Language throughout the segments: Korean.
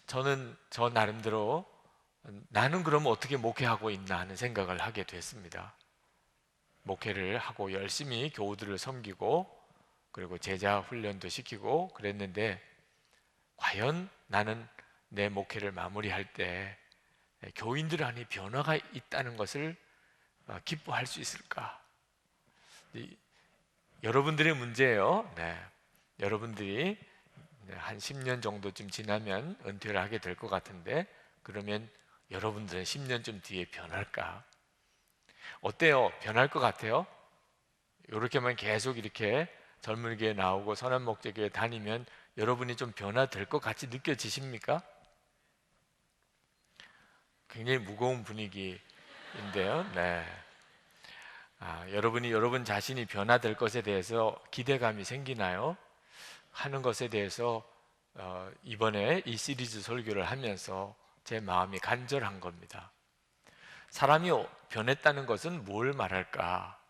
저는 저 나름대로 나는 그러면 어떻게 목회하고 있나 하는 생각을 하게 됐습니다. 목회를 하고 열심히 교우들을 섬기고 그리고 제자 훈련도 시키고 그랬는데 과연 나는 내 목회를 마무리할 때 교인들 안에 변화가 있다는 것을 기뻐할 수 있을까? 여러분들의 문제예요. 네. 여러분들이 한 10년 정도쯤 지나면 은퇴를 하게 될 것 같은데 그러면 여러분들은 10년쯤 뒤에 변할까? 어때요? 변할 것 같아요? 이렇게만 계속 이렇게 젊은이교회 나오고 선한목재교회 다니면 여러분이 좀 변화될 것 같이 느껴지십니까? 굉장히 무거운 분위기인데요. 네. 여러분이 여러분 자신이 변화될 것에 대해서 기대감이 생기나요? 하는 것에 대해서 이번에 이 시리즈 설교를 하면서 제 마음이 간절한 겁니다. 사람이 변했다는 것은 뭘 말할까?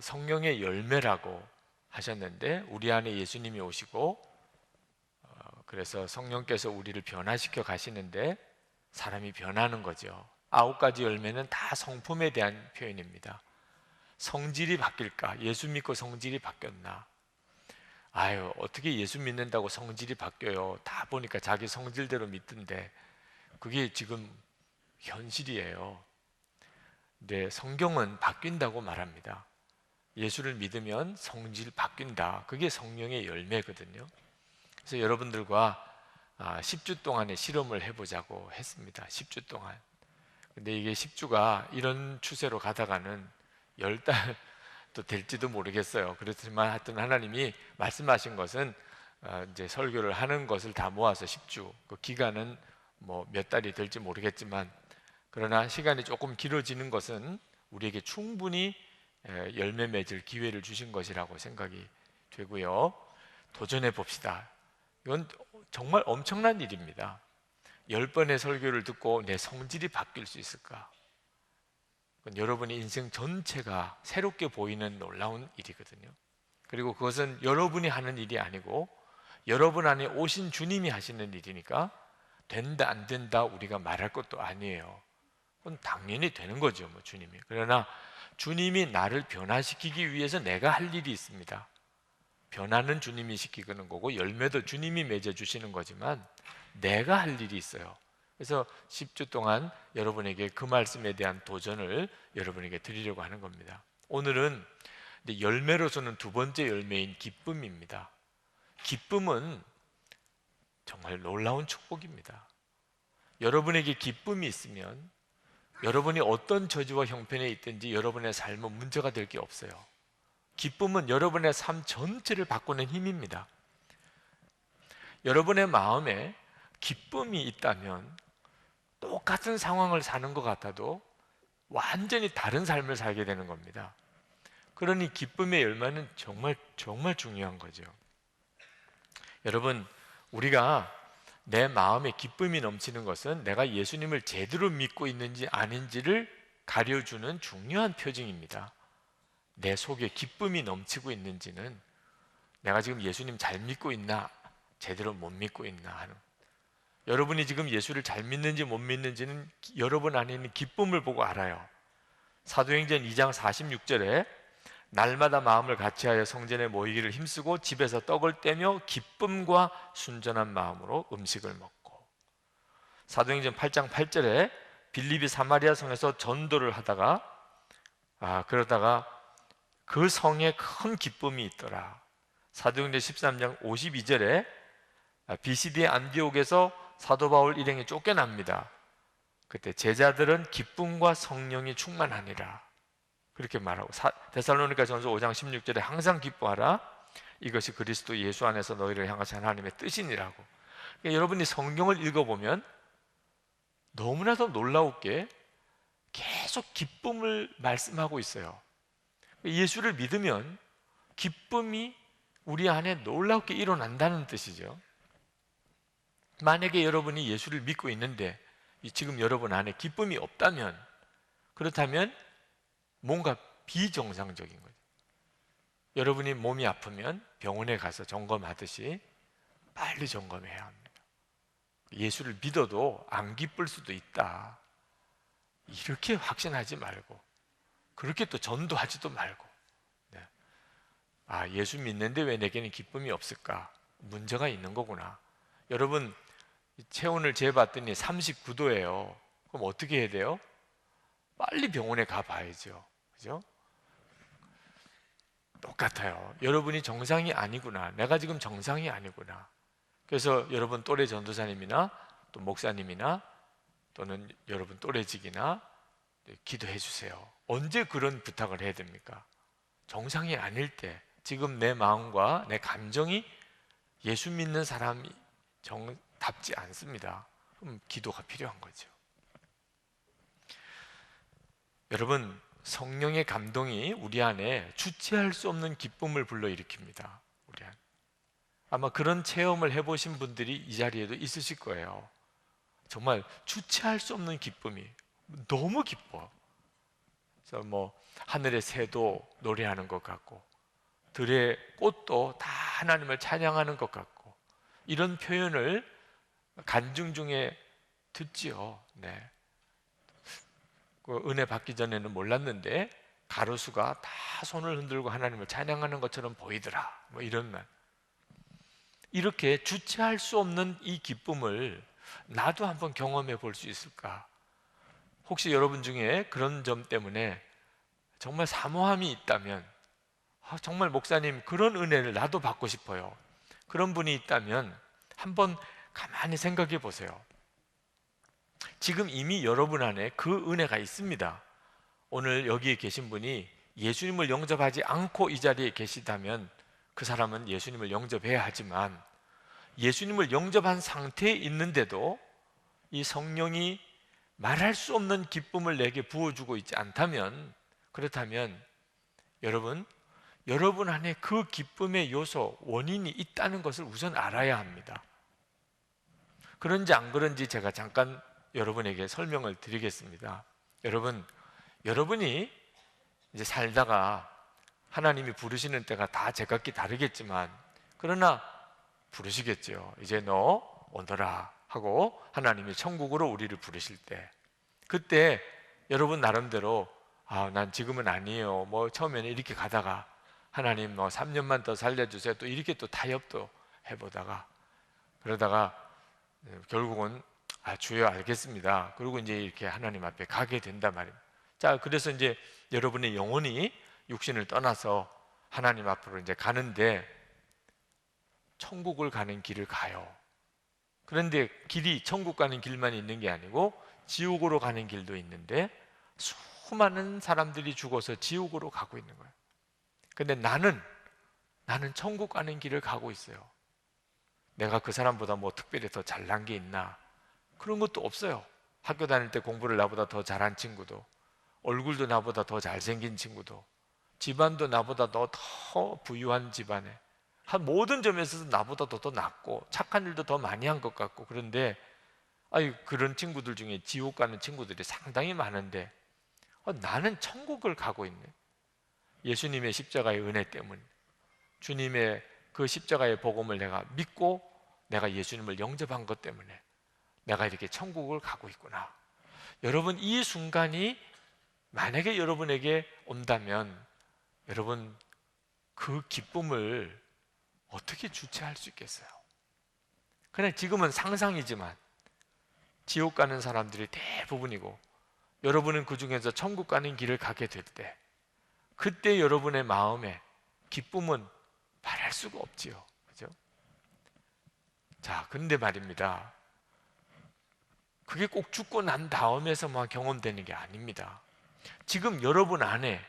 성령의 열매라고 하셨는데 우리 안에 예수님이 오시고 그래서 성령께서 우리를 변화시켜 가시는데 사람이 변하는 거죠. 9가지 열매는 다 성품에 대한 표현입니다. 성질이 바뀔까? 예수 믿고 성질이 바뀌었나? 아유, 어떻게 예수 믿는다고 성질이 바뀌어요? 다 보니까 자기 성질대로 믿던데 그게 지금 현실이에요. 근데 성경은 바뀐다고 말합니다. 예수를 믿으면 성질 바뀐다. 그게 성령의 열매거든요. 그래서 여러분들과 10주 동안의 실험을 해보자고 했습니다. 10주 동안. 근데 이게 10주가 이런 추세로 가다가는 10달도 될지도 모르겠어요. 그렇지만 하여튼 하나님이 말씀하신 것은 이제 설교를 하는 것을 다 모아서 10주, 그 기간은 뭐 몇 달이 될지 모르겠지만 그러나 시간이 조금 길어지는 것은 우리에게 충분히 열매 맺을 기회를 주신 것이라고 생각이 되고요. 도전해 봅시다. 이건 정말 엄청난 일입니다. 10번의 설교를 듣고 내 성질이 바뀔 수 있을까? 그건 여러분의 인생 전체가 새롭게 보이는 놀라운 일이거든요. 그리고 그것은 여러분이 하는 일이 아니고 여러분 안에 오신 주님이 하시는 일이니까 된다 안 된다 우리가 말할 것도 아니에요. 그건 당연히 되는 거죠, 뭐 주님이. 그러나 주님이 나를 변화시키기 위해서 내가 할 일이 있습니다. 변화는 주님이 시키는 거고 열매도 주님이 맺어주시는 거지만 내가 할 일이 있어요. 그래서 10주 동안 여러분에게 그 말씀에 대한 도전을 여러분에게 드리려고 하는 겁니다. 오늘은 열매로서는 두 번째 열매인 기쁨입니다. 기쁨은 정말 놀라운 축복입니다. 여러분에게 기쁨이 있으면 여러분이 어떤 저주와 형편에 있든지 여러분의 삶은 문제가 될 게 없어요. 기쁨은 여러분의 삶 전체를 바꾸는 힘입니다. 여러분의 마음에 기쁨이 있다면 똑같은 상황을 사는 것 같아도 완전히 다른 삶을 살게 되는 겁니다. 그러니 기쁨의 열매는 정말 정말 중요한 거죠. 여러분, 우리가 내 마음에 기쁨이 넘치는 것은 내가 예수님을 제대로 믿고 있는지 아닌지를 가려주는 중요한 표징입니다. 내 속에 기쁨이 넘치고 있는지는 내가 지금 예수님 잘 믿고 있나 제대로 못 믿고 있나 하는, 여러분이 지금 예수를 잘 믿는지 못 믿는지는 여러분 안에 있는 기쁨을 보고 알아요. 사도행전 2장 46절에 날마다 마음을 같이하여 성전에 모이기를 힘쓰고 집에서 떡을 떼며 기쁨과 순전한 마음으로 음식을 먹고, 사도행전 8장 8절에 빌립이 사마리아 성에서 전도를 하다가 그러다가 그 성에 큰 기쁨이 있더라. 사도행전 13장 52절에 비시디의 안디옥에서 사도 바울 일행이 쫓겨납니다. 그때 제자들은 기쁨과 성령이 충만하니라 그렇게 말하고, 데살로니가 전서 5장 16절에 항상 기뻐하라 이것이 그리스도 예수 안에서 너희를 향하신 하나님의 뜻이니라고. 그러니까 여러분이 성경을 읽어보면 너무나도 놀라웠게 계속 기쁨을 말씀하고 있어요. 예수를 믿으면 기쁨이 우리 안에 놀랍게 일어난다는 뜻이죠. 만약에 여러분이 예수를 믿고 있는데 지금 여러분 안에 기쁨이 없다면, 그렇다면 뭔가 비정상적인 거죠. 여러분이 몸이 아프면 병원에 가서 점검하듯이 빨리 점검해야 합니다. 예수를 믿어도 안 기쁠 수도 있다. 이렇게 확신하지 말고, 그렇게 또 전도하지도 말고, 네. 아, 예수 믿는데 왜 내게는 기쁨이 없을까? 문제가 있는 거구나. 여러분, 체온을 재봤더니 39도예요. 그럼 어떻게 해야 돼요? 빨리 병원에 가봐야죠. 그죠? 똑같아요. 여러분이 정상이 아니구나. 내가 지금 정상이 아니구나. 그래서 여러분 또래 전도사님이나 또 목사님이나 또는 여러분 또래직이나 기도해 주세요. 언제 그런 부탁을 해야 됩니까? 정상이 아닐 때, 지금 내 마음과 내 감정이 예수 믿는 사람이 답지 않습니다. 그럼 기도가 필요한 거죠. 여러분, 성령의 감동이 우리 안에 주체할 수 없는 기쁨을 불러일으킵니다. 우리 안에. 아마 그런 체험을 해보신 분들이 이 자리에도 있으실 거예요. 정말 주체할 수 없는 기쁨이 너무 기뻐. 그래서 뭐 하늘의 새도 노래하는 것 같고, 들의 꽃도 다 하나님을 찬양하는 것 같고, 이런 표현을 간증 중에 듣지요. 네. 그 은혜 받기 전에는 몰랐는데 가로수가 다 손을 흔들고 하나님을 찬양하는 것처럼 보이더라. 뭐 이런 말. 이렇게 주체할 수 없는 이 기쁨을 나도 한번 경험해 볼 수 있을까? 혹시 여러분 중에 그런 점 때문에 정말 사모함이 있다면, 정말 목사님 그런 은혜를 나도 받고 싶어요. 그런 분이 있다면 한번 가만히 생각해 보세요. 지금 이미 여러분 안에 그 은혜가 있습니다. 오늘 여기에 계신 분이 예수님을 영접하지 않고 이 자리에 계시다면 그 사람은 예수님을 영접해야 하지만, 예수님을 영접한 상태에 있는데도 이 성령이 말할 수 없는 기쁨을 내게 부어주고 있지 않다면, 그렇다면 여러분 안에 그 기쁨의 요소, 원인이 있다는 것을 우선 알아야 합니다. 그런지 안 그런지 제가 잠깐 여러분에게 설명을 드리겠습니다. 여러분이 이제 살다가 하나님이 부르시는 때가 다 제각기 다르겠지만, 그러나 부르시겠죠. 이제 너 오너라 하고 하나님이 천국으로 우리를 부르실 때, 그때 여러분 나름대로 난 지금은 아니에요. 뭐 처음에는 이렇게 가다가 하나님 뭐 3년만 더 살려주세요. 또 이렇게 또 타협도 해보다가 그러다가 결국은 주여 알겠습니다. 그리고 이제 이렇게 하나님 앞에 가게 된단 말입니다. 자, 그래서 이제 여러분의 영혼이 육신을 떠나서 하나님 앞으로 이제 가는데, 천국을 가는 길을 가요. 그런데 길이 천국 가는 길만 있는 게 아니고 지옥으로 가는 길도 있는데, 수많은 사람들이 죽어서 지옥으로 가고 있는 거예요. 근데 나는 천국 가는 길을 가고 있어요. 내가 그 사람보다 뭐 특별히 더 잘난 게 있나? 그런 것도 없어요. 학교 다닐 때 공부를 나보다 더 잘한 친구도, 얼굴도 나보다 더 잘생긴 친구도, 집안도 나보다 더 부유한 집안에, 한 모든 점에서 나보다 더 낫고 착한 일도 더 많이 한 것 같고, 그런데 그런 친구들 중에 지옥 가는 친구들이 상당히 많은데 나는 천국을 가고 있네. 예수님의 십자가의 은혜 때문에, 주님의 그 십자가의 복음을 내가 믿고 내가 예수님을 영접한 것 때문에 내가 이렇게 천국을 가고 있구나. 여러분, 이 순간이 만약에 여러분에게 온다면 여러분 그 기쁨을 어떻게 주체할 수 있겠어요? 그냥 지금은 상상이지만 지옥 가는 사람들이 대부분이고, 여러분은 그 중에서 천국 가는 길을 가게 될 때, 그때 여러분의 마음에 기쁨은 말할 수가 없지요. 그죠? 자, 근데 말입니다. 그게 꼭 죽고 난 다음에서만 경험되는 게 아닙니다. 지금 여러분 안에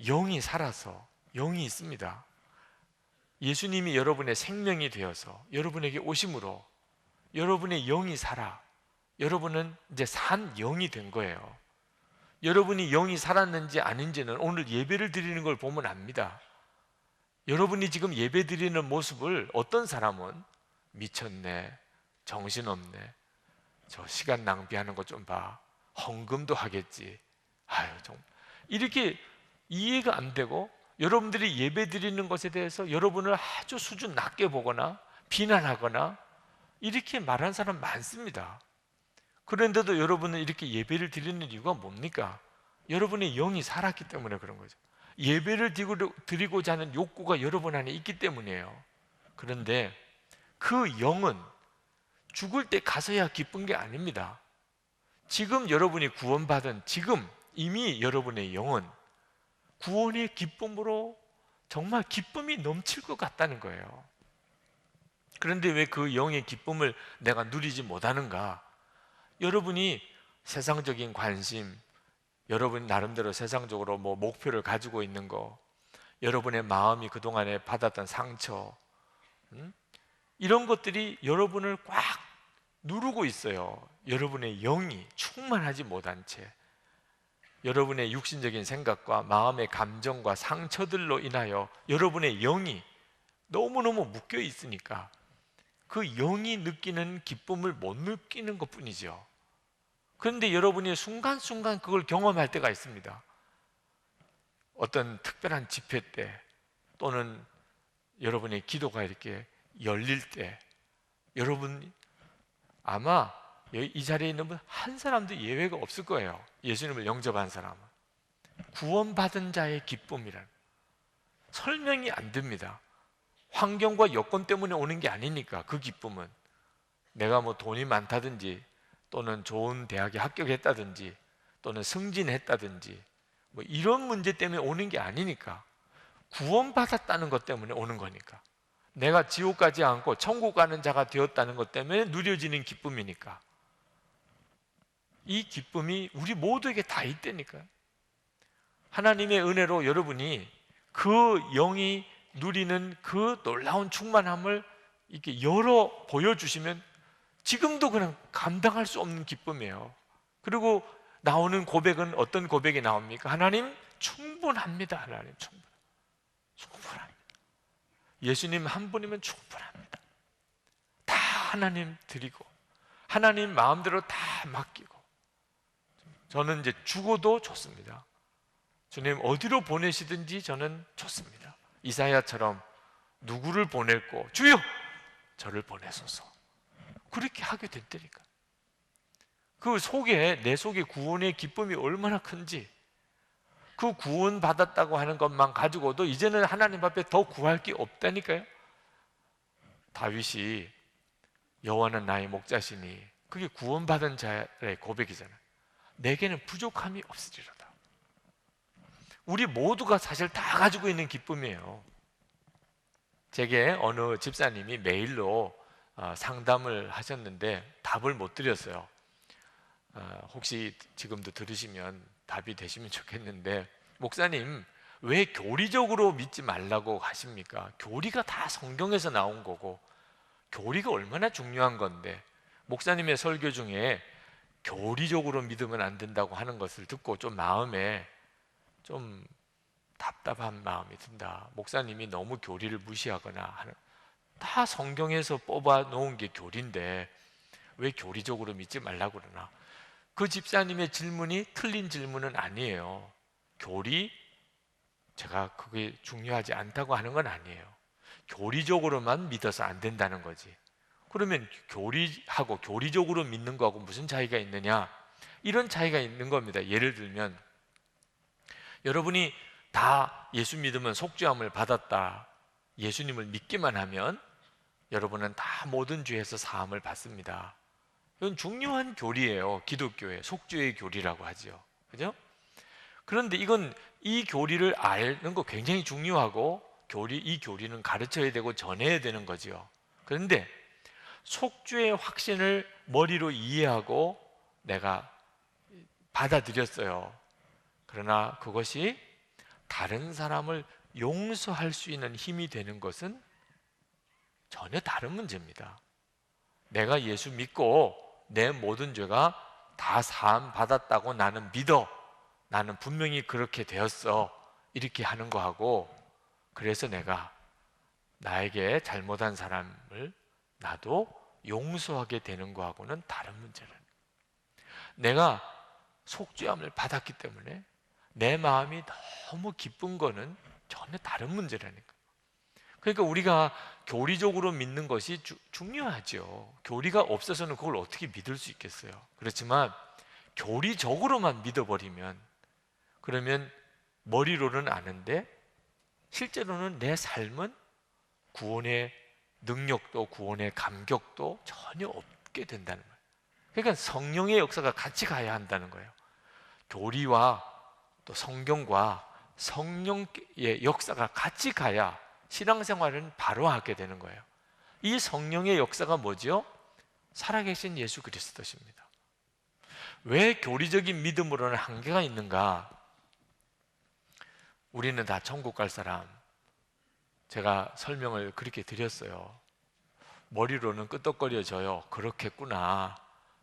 영이 살아서, 영이 있습니다. 예수님이 여러분의 생명이 되어서 여러분에게 오심으로 여러분의 영이 살아, 여러분은 이제 산 영이 된 거예요. 여러분이 영이 살았는지 아닌지는 오늘 예배를 드리는 걸 보면 압니다. 여러분이 지금 예배 드리는 모습을 어떤 사람은 미쳤네, 정신없네, 저 시간 낭비하는 것 좀 봐, 헌금도 하겠지, 정말 이렇게 이해가 안 되고, 여러분들이 예배 드리는 것에 대해서 여러분을 아주 수준 낮게 보거나 비난하거나 이렇게 말하는 사람 많습니다. 그런데도 여러분은 이렇게 예배를 드리는 이유가 뭡니까? 여러분의 영이 살았기 때문에 그런 거죠. 예배를 드리고자 하는 욕구가 여러분 안에 있기 때문이에요. 그런데 그 영은 죽을 때 가서야 기쁜 게 아닙니다. 지금 여러분이 구원받은 지금 이미 여러분의 영은 구원의 기쁨으로 정말 기쁨이 넘칠 것 같다는 거예요. 그런데 왜 그 영의 기쁨을 내가 누리지 못하는가? 여러분이 세상적인 관심, 여러분 나름대로 세상적으로 뭐 목표를 가지고 있는 거, 여러분의 마음이 그동안에 받았던 상처, 이런 것들이 여러분을 꽉 누르고 있어요. 여러분의 영이 충만하지 못한 채 여러분의 육신적인 생각과 마음의 감정과 상처들로 인하여 여러분의 영이 너무너무 묶여 있으니까 그 영이 느끼는 기쁨을 못 느끼는 것 뿐이죠. 그런데 여러분이 순간순간 그걸 경험할 때가 있습니다. 어떤 특별한 집회 때 또는 여러분의 기도가 이렇게 열릴 때 여러분 아마 이 자리에 있는 분 한 사람도 예외가 없을 거예요. 예수님을 영접한 사람은 구원받은 자의 기쁨이란 설명이 안 됩니다. 환경과 여건 때문에 오는 게 아니니까. 그 기쁨은 내가 뭐 돈이 많다든지 또는 좋은 대학에 합격했다든지 또는 승진했다든지 뭐 이런 문제 때문에 오는 게 아니니까. 구원받았다는 것 때문에 오는 거니까. 내가 지옥 가지 않고 천국 가는 자가 되었다는 것 때문에 누려지는 기쁨이니까. 이 기쁨이 우리 모두에게 다 있다니까요. 하나님의 은혜로 여러분이 그 영이 누리는 그 놀라운 충만함을 이렇게 열어 보여주시면 지금도 그냥 감당할 수 없는 기쁨이에요. 그리고 나오는 고백은 어떤 고백이 나옵니까? 하나님 충분합니다. 하나님 충분합니다. 예수님 한 분이면 충분합니다. 다 하나님 드리고 하나님 마음대로 다 맡기고 저는 이제 죽어도 좋습니다. 주님 어디로 보내시든지 저는 좋습니다. 이사야처럼 누구를 보낼고 주여 저를 보내소서 그렇게 하게 됐다니까. 그 속에 내 속에 구원의 기쁨이 얼마나 큰지 그 구원 받았다고 하는 것만 가지고도 이제는 하나님 앞에 더 구할 게 없다니까요. 다윗이 여호와는 나의 목자시니 그게 구원받은 자의 고백이잖아요. 내게는 부족함이 없으리로다. 우리 모두가 사실 다 가지고 있는 기쁨이에요. 제게 어느 집사님이 메일로 상담을 하셨는데 답을 못 드렸어요. 혹시 지금도 들으시면 답이 되시면 좋겠는데, 목사님 왜 교리적으로 믿지 말라고 하십니까? 교리가 다 성경에서 나온 거고 교리가 얼마나 중요한 건데 목사님의 설교 중에 교리적으로 믿으면 안 된다고 하는 것을 듣고 좀 마음에 좀 답답한 마음이 든다. 목사님이 너무 교리를 무시하거나 하는, 다 성경에서 뽑아 놓은 게 교리인데 왜 교리적으로 믿지 말라고 그러나. 그 집사님의 질문이 틀린 질문은 아니에요. 교리, 제가 그게 중요하지 않다고 하는 건 아니에요. 교리적으로만 믿어서 안 된다는 거지. 그러면 교리하고 교리적으로 믿는 거하고 무슨 차이가 있느냐? 이런 차이가 있는 겁니다. 예를 들면 여러분이 다 예수 믿으면 속죄함을 받았다, 예수님을 믿기만 하면 여러분은 다 모든 죄에서 사함을 받습니다. 이건 중요한 교리예요. 기독교의 속죄의 교리라고 하죠. 그죠? 그런데 이 교리를 아는 거 굉장히 중요하고 이 교리는 가르쳐야 되고 전해야 되는 거죠. 그런데 속죄의 확신을 머리로 이해하고 내가 받아들였어요. 그러나 그것이 다른 사람을 용서할 수 있는 힘이 되는 것은 전혀 다른 문제입니다. 내가 예수 믿고 내 모든 죄가 다 사함 받았다고 나는 믿어, 나는 분명히 그렇게 되었어, 이렇게 하는 거하고, 그래서 내가 나에게 잘못한 사람을 나도 용서하게 되는 거하고는 다른 문제를. 내가 속죄함을 받았기 때문에 내 마음이 너무 기쁜 거는 전혀 다른 문제라니까. 그러니까 우리가 교리적으로 믿는 것이 중요하죠. 교리가 없어서는 그걸 어떻게 믿을 수 있겠어요. 그렇지만 교리적으로만 믿어버리면, 그러면 머리로는 아는데 실제로는 내 삶은 구원의 능력도 구원의 감격도 전혀 없게 된다는 거예요. 그러니까 성령의 역사가 같이 가야 한다는 거예요. 교리와 또 성경과 성령의 역사가 같이 가야 신앙생활은 바로 하게 되는 거예요. 이 성령의 역사가 뭐죠? 살아계신 예수 그리스도십니다. 왜 교리적인 믿음으로는 한계가 있는가? 우리는 다 천국 갈 사람, 제가 설명을 그렇게 드렸어요. 머리로는 끄덕거려져요. 그렇겠구나.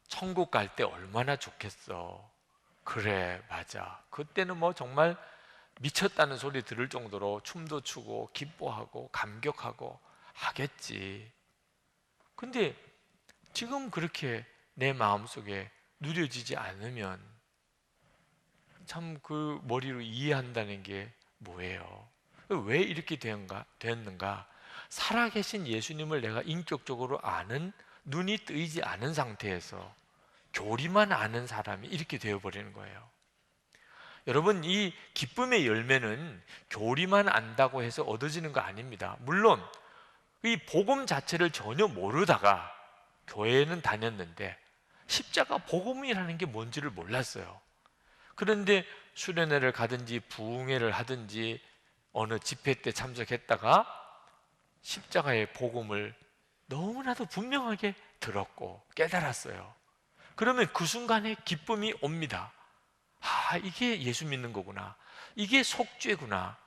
천국 갈 때 얼마나 좋겠어. 그래, 맞아. 그때는 뭐 정말 미쳤다는 소리 들을 정도로 춤도 추고 기뻐하고 감격하고 하겠지. 근데 지금 그렇게 내 마음속에 누려지지 않으면 참 그 머리로 이해한다는 게 뭐예요? 왜 이렇게 되었는가? 살아계신 예수님을 내가 인격적으로 아는, 눈이 뜨이지 않은 상태에서 교리만 아는 사람이 이렇게 되어버리는 거예요. 여러분, 이 기쁨의 열매는 교리만 안다고 해서 얻어지는 거 아닙니다. 물론 이 복음 자체를 전혀 모르다가 교회는 다녔는데 십자가 복음이라는 게 뭔지를 몰랐어요. 그런데 수련회를 가든지 부흥회를 하든지 어느 집회 때 참석했다가 십자가의 복음을 너무나도 분명하게 들었고 깨달았어요. 그러면 그 순간에 기쁨이 옵니다. 아, 이게 예수 믿는 거구나. 이게 속죄구나.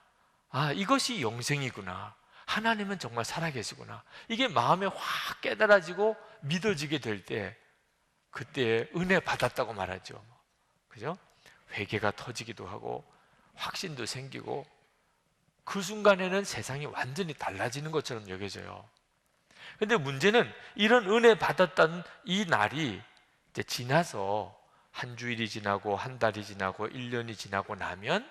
아, 이것이 영생이구나. 하나님은 정말 살아계시구나. 이게 마음에 확 깨달아지고 믿어지게 될 때, 그때 은혜 받았다고 말하죠. 그죠? 회개가 터지기도 하고 확신도 생기고 그 순간에는 세상이 완전히 달라지는 것처럼 여겨져요. 근데 문제는 이런 은혜 받았던 이 날이 이제 지나서 한 주일이 지나고 한 달이 지나고 1년이 지나고 나면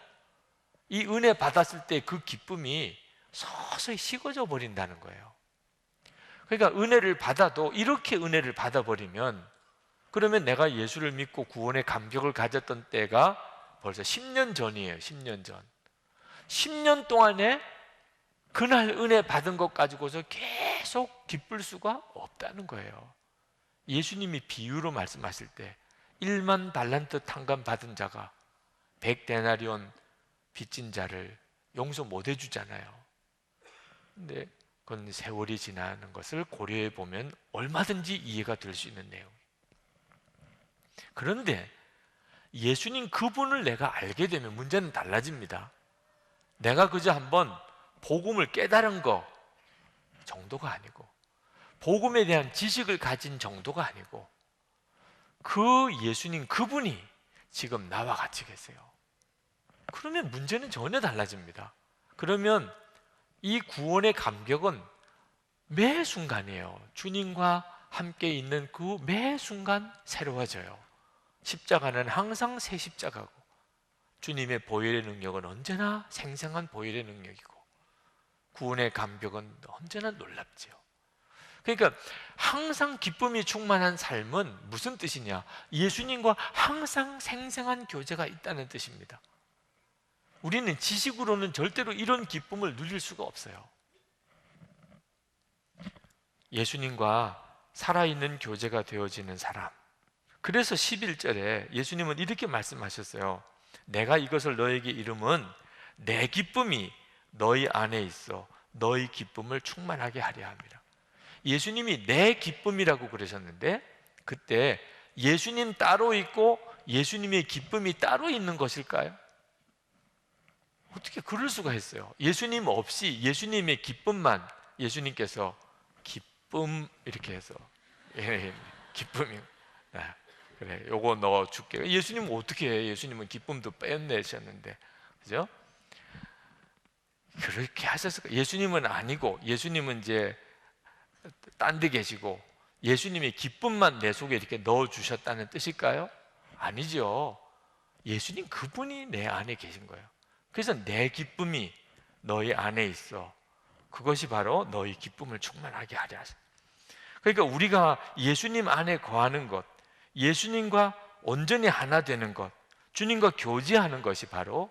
이 은혜 받았을 때 그 기쁨이 서서히 식어져 버린다는 거예요. 그러니까 은혜를 받아도 이렇게 은혜를 받아버리면, 그러면 내가 예수를 믿고 구원의 감격을 가졌던 때가 벌써 10년 전이에요. 10년 전. 10년 동안에 그날 은혜 받은 것 가지고서 계속 기쁠 수가 없다는 거예요. 예수님이 비유로 말씀하실 때 1만 달란트 탕감 받은 자가 100데나리온 빚진 자를 용서 못 해주잖아요. 근데 그건 세월이 지나는 것을 고려해 보면 얼마든지 이해가 될 수 있는 내용이에요. 그런데 예수님 그분을 내가 알게 되면 문제는 달라집니다. 내가 그저 한번 복음을 깨달은 거 정도가 아니고, 복음에 대한 지식을 가진 정도가 아니고, 그 예수님 그분이 지금 나와 같이 계세요. 그러면 문제는 전혀 달라집니다. 그러면 이 구원의 감격은 매 순간이에요. 주님과 함께 있는 그 매 순간 새로워져요. 십자가는 항상 새 십자가고, 주님의 보혈의 능력은 언제나 생생한 보혈의 능력이고, 구원의 감격은 언제나 놀랍지요. 그러니까 항상 기쁨이 충만한 삶은 무슨 뜻이냐? 예수님과 항상 생생한 교제가 있다는 뜻입니다. 우리는 지식으로는 절대로 이런 기쁨을 누릴 수가 없어요. 예수님과 살아있는 교제가 되어지는 사람. 그래서 11절에 예수님은 이렇게 말씀하셨어요. 내가 이것을 너에게 이름은 내 기쁨이 너희 안에 있어 너희 기쁨을 충만하게 하려 합니다. 예수님이 내 기쁨이라고 그러셨는데, 그때 예수님 따로 있고 예수님의 기쁨이 따로 있는 것일까요? 어떻게 그럴 수가 있어요? 예수님 없이 예수님의 기쁨만 예수님께서 기쁨 이렇게 해서 기쁨이 그래 요거 넣어줄게. 예수님은 어떻게 해? 예수님은 기쁨도 빼내셨는데, 그죠? 그렇게 하셨을까? 예수님은 아니고, 예수님은 이제 딴 데 계시고 예수님의 기쁨만 내 속에 이렇게 넣어주셨다는 뜻일까요? 아니죠. 예수님 그분이 내 안에 계신 거예요. 그래서 내 기쁨이 너희 안에 있어 그것이 바로 너희 기쁨을 충만하게 하려 하시다. 그러니까 우리가 예수님 안에 거하는 것, 예수님과 온전히 하나 되는 것, 주님과 교제하는 것이 바로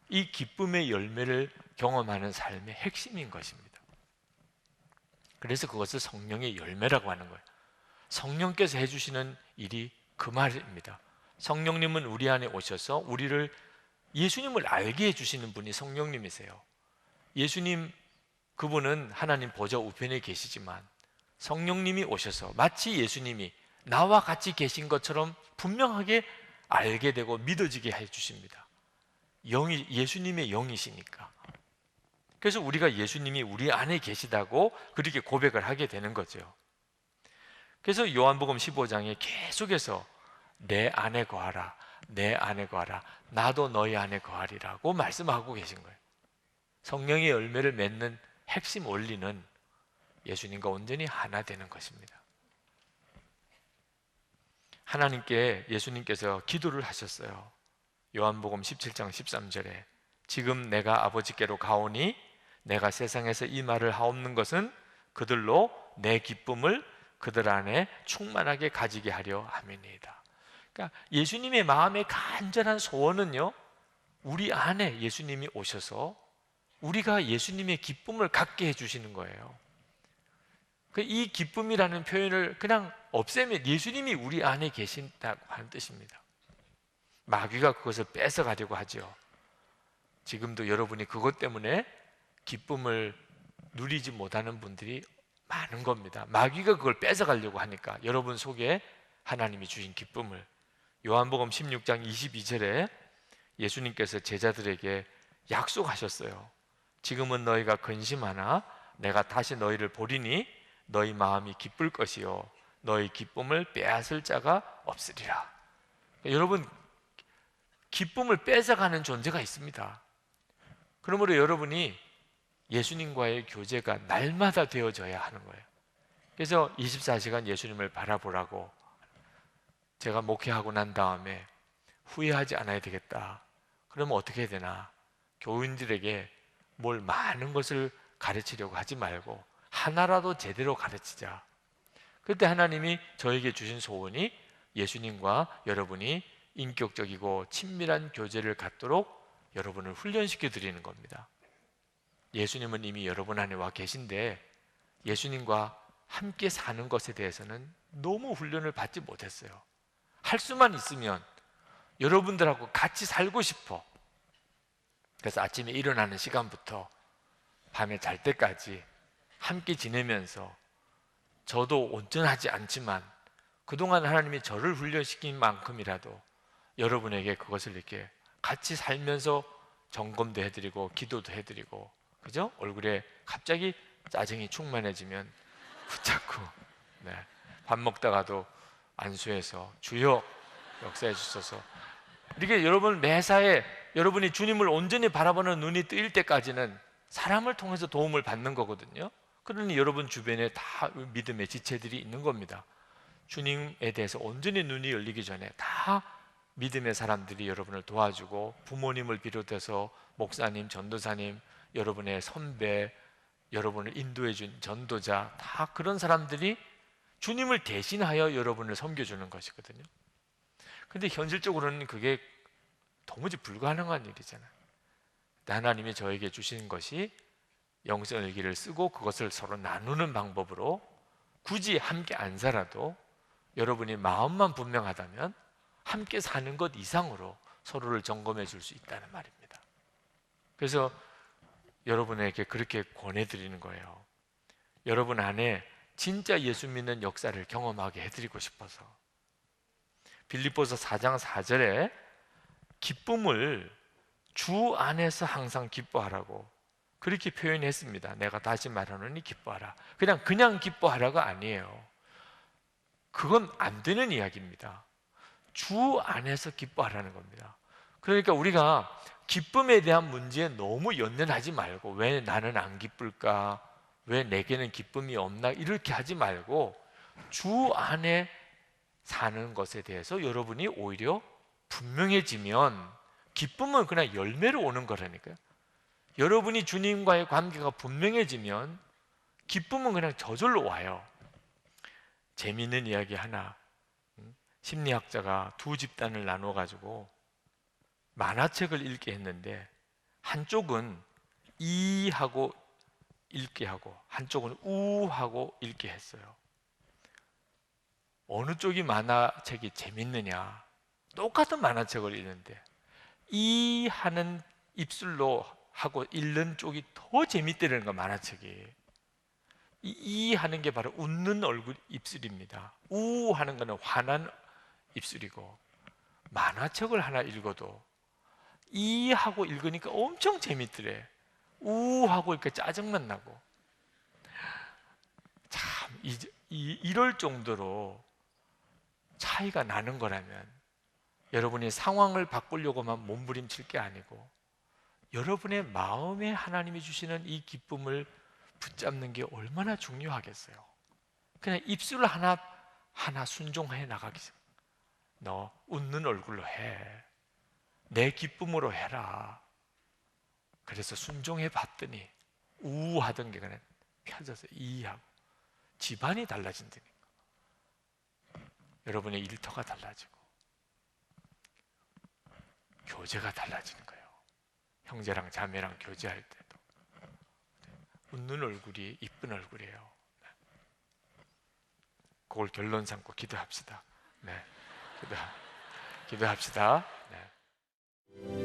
이 기쁨의 열매를 경험하는 삶의 핵심인 것입니다. 그래서 그것을 성령의 열매라고 하는 거예요. 성령께서 해주시는 일이 그 말입니다. 성령님은 우리 안에 오셔서 우리를, 예수님을 알게 해주시는 분이 성령님이세요. 예수님, 그분은 하나님 보좌 우편에 계시지만 성령님이 오셔서 마치 예수님이 나와 같이 계신 것처럼 분명하게 알게 되고 믿어지게 해주십니다. 영이, 예수님의 영이시니까. 그래서 우리가 예수님이 우리 안에 계시다고 그렇게 고백을 하게 되는 거죠. 그래서 요한복음 15장에 계속해서 내 안에 거하라, 내 안에 거하라, 나도 너희 안에 거하리라고 말씀하고 계신 거예요. 성령의 열매를 맺는 핵심 원리는 예수님과 온전히 하나 되는 것입니다. 하나님께 예수님께서 기도를 하셨어요. 요한복음 17장 13절에 지금 내가 아버지께로 가오니 내가 세상에서 이 말을 하옵는 것은 그들로 내 기쁨을 그들 안에 충만하게 가지게 하려 함이니이다. 그러니까 예수님의 마음의 간절한 소원은요, 우리 안에 예수님이 오셔서 우리가 예수님의 기쁨을 갖게 해주시는 거예요. 이 기쁨이라는 표현을 그냥 없애면 예수님이 우리 안에 계신다고 하는 뜻입니다. 마귀가 그것을 뺏어가려고 하죠. 지금도 여러분이 그것 때문에 기쁨을 누리지 못하는 분들이 많은 겁니다. 마귀가 그걸 뺏어가려고 하니까 여러분 속에 하나님이 주신 기쁨을. 요한복음 16장 22절에 예수님께서 제자들에게 약속하셨어요. 지금은 너희가 근심하나 내가 다시 너희를 보리니 너희 마음이 기쁠 것이요 너희 기쁨을 빼앗을 자가 없으리라. 여러분, 기쁨을 뺏어가는 존재가 있습니다. 그러므로 여러분이 예수님과의 교제가 날마다 되어져야 하는 거예요. 그래서 24시간 예수님을 바라보라고, 제가 목회하고 난 다음에 후회하지 않아야 되겠다. 그러면 어떻게 해야 되나? 교인들에게 뭘 많은 것을 가르치려고 하지 말고 하나라도 제대로 가르치자. 그때 하나님이 저에게 주신 소원이 예수님과 여러분이 인격적이고 친밀한 교제를 갖도록 여러분을 훈련시켜 드리는 겁니다. 예수님은 이미 여러분 안에 와 계신데 예수님과 함께 사는 것에 대해서는 너무 훈련을 받지 못했어요. 할 수만 있으면 여러분들하고 같이 살고 싶어. 그래서 아침에 일어나는 시간부터 밤에 잘 때까지 함께 지내면서 저도 온전하지 않지만 그동안 하나님이 저를 훈련시킨 만큼이라도 여러분에게 그것을 이렇게 같이 살면서 점검도 해드리고 기도도 해드리고, 그죠? 얼굴에 갑자기 짜증이 충만해지면 붙잡고 밥 먹다가도 안수해서 주여 역사해 주소서, 이렇게 여러분 매사에 여러분이 주님을 온전히 바라보는 눈이 뜨일 때까지는 사람을 통해서 도움을 받는 거거든요. 그러니 여러분 주변에 다 믿음의 지체들이 있는 겁니다. 주님에 대해서 온전히 눈이 열리기 전에 다 믿음의 사람들이 여러분을 도와주고, 부모님을 비롯해서 목사님, 전도사님, 여러분의 선배, 여러분을 인도해 준 전도자, 다 그런 사람들이 주님을 대신하여 여러분을 섬겨주는 것이거든요. 근데 현실적으로는 그게 도무지 불가능한 일이잖아요. 하나님이 저에게 주신 것이 영성일기를 쓰고 그것을 서로 나누는 방법으로, 굳이 함께 안 살아도 여러분이 마음만 분명하다면 함께 사는 것 이상으로 서로를 점검해 줄 수 있다는 말입니다. 그래서 여러분에게 그렇게 권해드리는 거예요. 여러분 안에 진짜 예수 믿는 역사를 경험하게 해드리고 싶어서. 빌립보서 4장 4절에 기쁨을 주 안에서 항상 기뻐하라고 그렇게 표현했습니다. 내가 다시 말하노니 기뻐하라. 그냥 기뻐하라가 아니에요. 그건 안 되는 이야기입니다. 주 안에서 기뻐하라는 겁니다. 그러니까 우리가 기쁨에 대한 문제에 너무 연연하지 말고, 왜 나는 안 기쁠까? 왜 내게는 기쁨이 없나? 이렇게 하지 말고 주 안에 사는 것에 대해서 여러분이 오히려 분명해지면 기쁨은 그냥 열매로 오는 거라니까요. 여러분이 주님과의 관계가 분명해지면 기쁨은 그냥 저절로 와요. 재미있는 이야기 하나. 심리학자가 두 집단을 나눠 가지고 만화책을 읽게 했는데, 한쪽은 이 하고 읽게 하고 한쪽은 우 하고 읽게 했어요. 어느 쪽이 만화책이 재밌느냐? 똑같은 만화책을 읽는데 이 하는 입술로 하고 읽는 쪽이 더 재밌다는 거, 만화책이. 이 하는 게 바로 웃는 얼굴 입술입니다. 우 하는 거는 화난 입술이고, 만화책을 하나 읽어도 이 하고 읽으니까 엄청 재밌더래. 우 하고 이렇게 짜증만 나고. 참 이럴 정도로 차이가 나는 거라면 여러분이 상황을 바꾸려고만 몸부림칠 게 아니고 여러분의 마음에 하나님이 주시는 이 기쁨을 붙잡는 게 얼마나 중요하겠어요. 그냥 입술 하나 순종해 나가기. 너 웃는 얼굴로 해. 내 기쁨으로 해라. 그래서 순종해 봤더니 우하던 게 그냥 펴져서 이하고 집안이 달라진다니까. 여러분의 일터가 달라지고 교제가 달라지는 거예요. 형제랑 자매랑 교제할 때도 웃는 얼굴이 이쁜 얼굴이에요. 그걸 결론 삼고 기도합시다. 네, 기도합시다. 네.